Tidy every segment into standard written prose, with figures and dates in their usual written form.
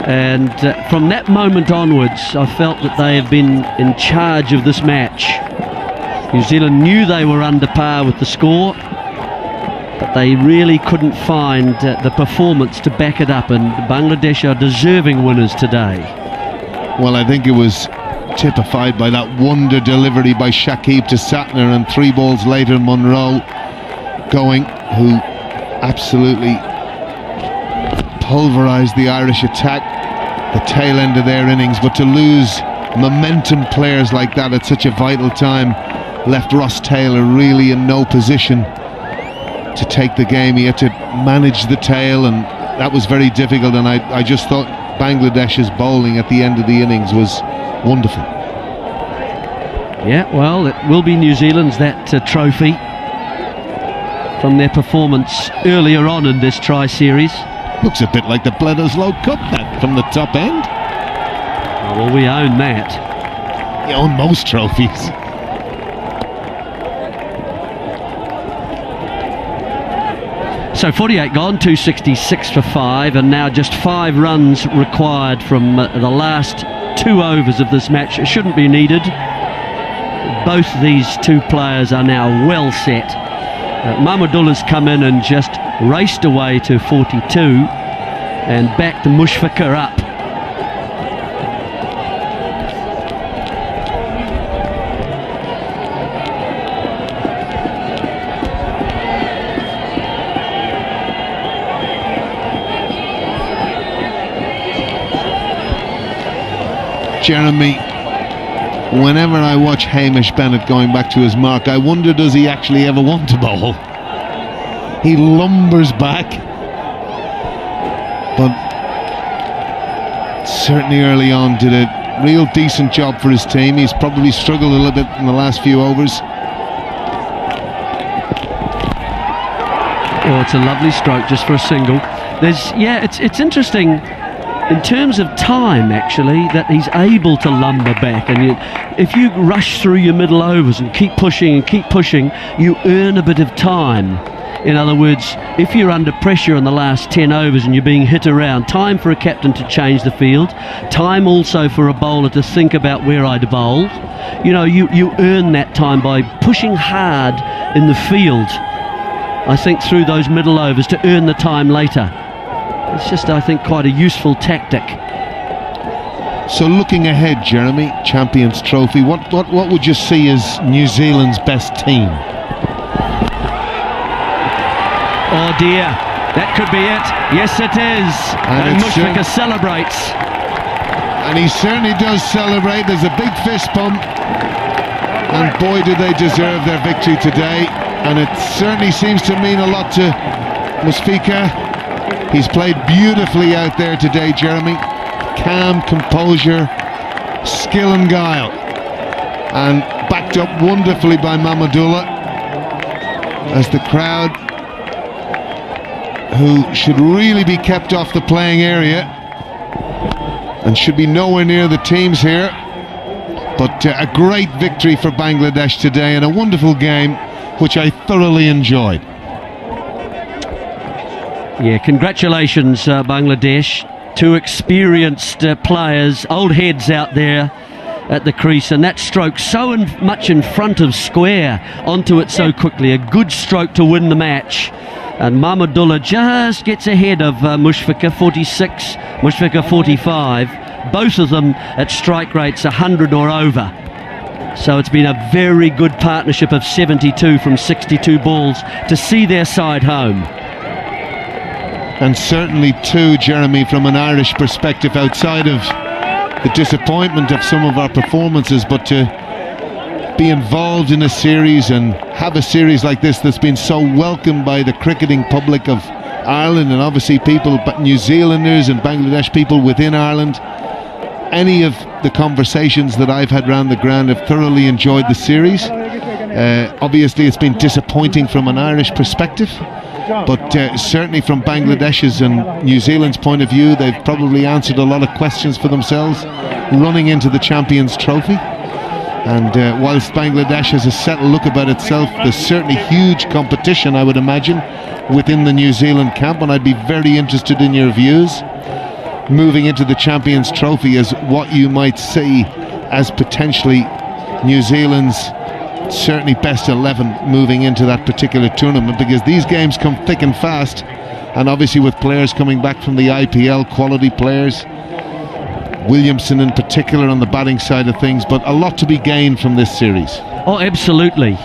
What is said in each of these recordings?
And from that moment onwards, I felt that they have been in charge of this match. New Zealand knew they were under par with the score, but they really couldn't find the performance to back it up, and Bangladesh are deserving winners today. Well, I think it was typified by that wonder delivery by Shakib to Satner, and 3 balls later Monroe going, who absolutely pulverised the Irish attack, the tail end of their innings. But to lose momentum players like that at such a vital time left Ross Taylor really in no position to take the game. He had to manage the tail, and that was very difficult. And I just thought Bangladesh's bowling at the end of the innings was wonderful. Yeah, well, it will be New Zealand's that trophy from their performance earlier on in this tri-series. Looks a bit like the Bledisloe Cup, that, from the top end. Oh, well, we own that. We own most trophies. So 48 gone, 266 for 5, and now just 5 runs required from the last 2 overs of this match. It shouldn't be needed. Both these 2 players are now well set. Mahmudullah's come in and just raced away to 42 and backed Mushfiqur up. Jeremy, whenever I watch Hamish Bennett going back to his mark, I wonder, does he actually ever want to bowl? He lumbers back, but certainly early on did a real decent job for his team. He's probably struggled a little bit in the last few overs. Oh, it's a lovely stroke just for a single. It's interesting in terms of time, actually, that he's able to lumber back, and if you rush through your middle overs and keep pushing, you earn a bit of time. In other words, if you're under pressure in the last 10 overs and you're being hit around, time for a captain to change the field, time also for a bowler to think about where I'd bowl. You know, you earn that time by pushing hard in the field, I think, through those middle overs to earn the time later. It's just, I think, quite a useful tactic. So looking ahead, Jeremy, Champions Trophy, what would you see as New Zealand's best team? Oh dear, that could be it. Yes, it is. And Mushfiqur celebrates. And he certainly does celebrate. There's a big fist pump. And boy, do they deserve their victory today. And it certainly seems to mean a lot to Mushfiqur. He's played beautifully out there today, Jeremy. Calm, composure, skill and guile. And backed up wonderfully by Mahmudullah, as the crowd, who should really be kept off the playing area and should be nowhere near the teams here. But a great victory for Bangladesh today, and a wonderful game which I thoroughly enjoyed. Yeah, congratulations, Bangladesh. 2 experienced players, old heads out there at the crease, and that stroke so much in front of square onto it so quickly. A good stroke to win the match. And Mahmudullah just gets ahead of Mushfiqur, 46, Mushfiqur 45. Both of them at strike rates 100 or over. So it's been a very good partnership of 72 from 62 balls to see their side home. And certainly too, Jeremy, from an Irish perspective, outside of the disappointment of some of our performances, but to be involved in a series and have a series like this that's been so welcomed by the cricketing public of Ireland, and obviously people, but New Zealanders and Bangladesh people within Ireland. Any of the conversations that I've had around the ground have thoroughly enjoyed the series. Obviously it's been disappointing from an Irish perspective, but certainly from Bangladesh's and New Zealand's point of view, they've probably answered a lot of questions for themselves running into the Champions Trophy. And whilst Bangladesh has a settled look about itself, there's certainly huge competition, I would imagine, within the New Zealand camp, and I'd be very interested in your views. moving into the Champions Trophy as what you might see as potentially New Zealand's certainly best 11 moving into that particular tournament, because these games come thick and fast, and obviously with players coming back from the IPL, quality players, Williamson in particular on the batting side of things, but a lot to be gained from this series. Oh, absolutely.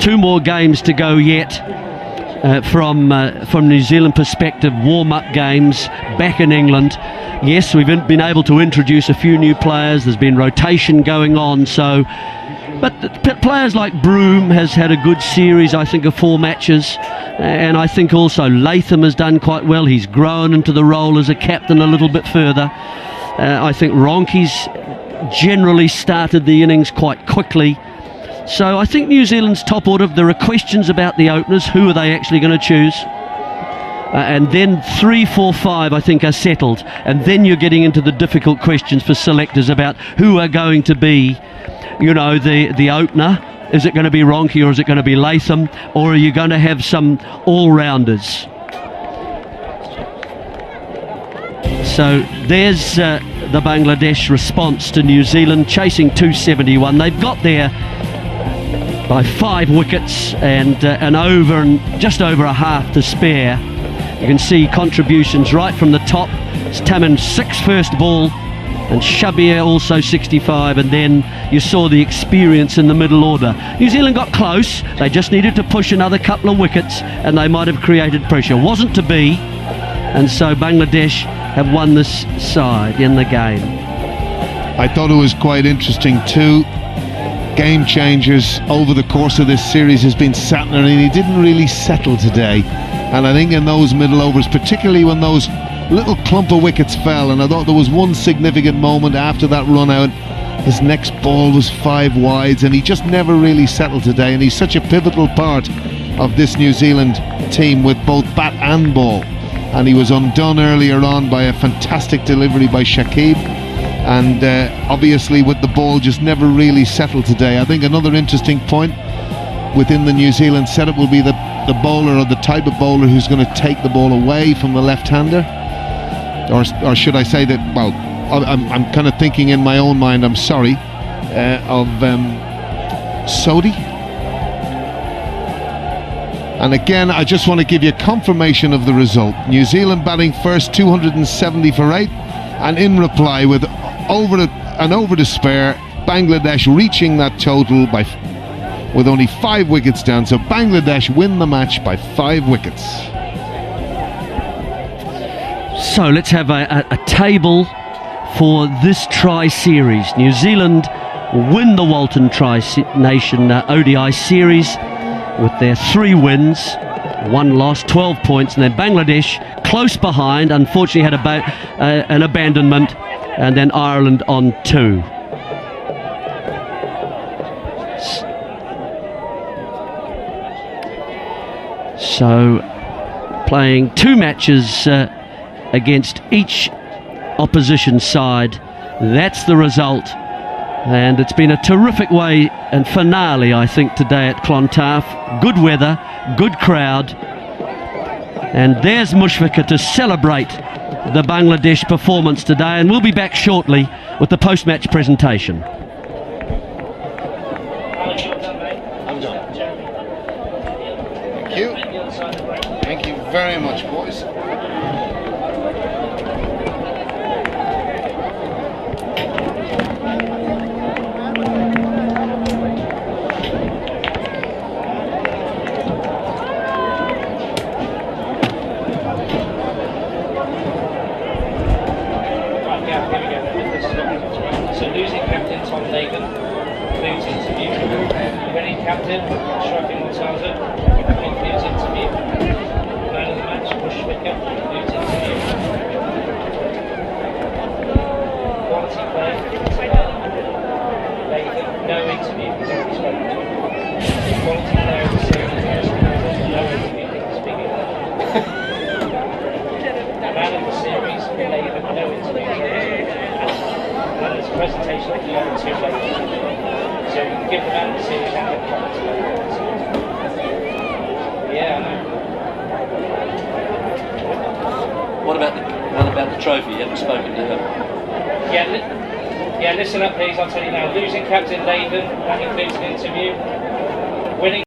2 more games to go yet. From New Zealand perspective, warm-up games back in England. Yes, we've been able to introduce a few new players. There's been rotation going on, so but players like Broome has had a good series, I think, of 4 matches, and I think also Latham has done quite well. He's grown into the role as a captain a little bit further. I think Ronke's generally started the innings quite quickly. So I think New Zealand's top order, there are questions about the openers. Who are they actually going to choose? And then 3, 4, 5 I think are settled, and then you're getting into the difficult questions for selectors about who are going to be, you know, the opener. Is it going to be Ronke, or is it going to be Latham, or are you going to have some all-rounders? So there's the Bangladesh response to New Zealand, chasing 271. They've got there by 5 wickets and just over a half to spare. You can see contributions right from the top. It's Tamin's 6 first ball, and Shabir also 65, and then you saw the experience in the middle order. New Zealand got close. They just needed to push another couple of wickets and they might have created pressure. Wasn't to be, and so Bangladesh have won this side in the game. I thought it was quite interesting too. Game changers over the course of this series has been Satner, and he didn't really settle today. And I think in those middle overs, particularly when those little clump of wickets fell, and I thought there was one significant moment after that run out, his next ball was 5 wides, and he just never really settled today. And he's such a pivotal part of this New Zealand team with both bat and ball. And he was undone earlier on by a fantastic delivery by Shakib. And obviously with the ball just never really settled today. I think another interesting point within the New Zealand setup will be the bowler, or the type of bowler who's going to take the ball away from the left-hander, or should I say that, well, I'm kind of thinking in my own mind, I'm sorry, of Sodhi. And again, I just want to give you confirmation of the result. New Zealand batting first, 270 for 8, and in reply with over to spare, Bangladesh reaching that total with only 5 wickets down. So Bangladesh win the match by 5 wickets. So let's have a table for this tri-series. New Zealand win the Walton Tri-Nation ODI series with their 3 wins, 1 loss, 12 points, and then Bangladesh close behind, unfortunately had an abandonment, and then Ireland on 2. So playing 2 matches against each opposition side. That's the result, and it's been a terrific way and finale, I think, today at Clontarf. Good weather, good crowd, and there's Mushfiqur to celebrate the Bangladesh performance today, and we'll be back shortly with the post-match presentation. Thank you. Thank you very much, boys. What about the trophy. You haven't spoken to him. Yeah, listen up please, I'll tell you now. Losing captain Latham, that includes an interview. Winning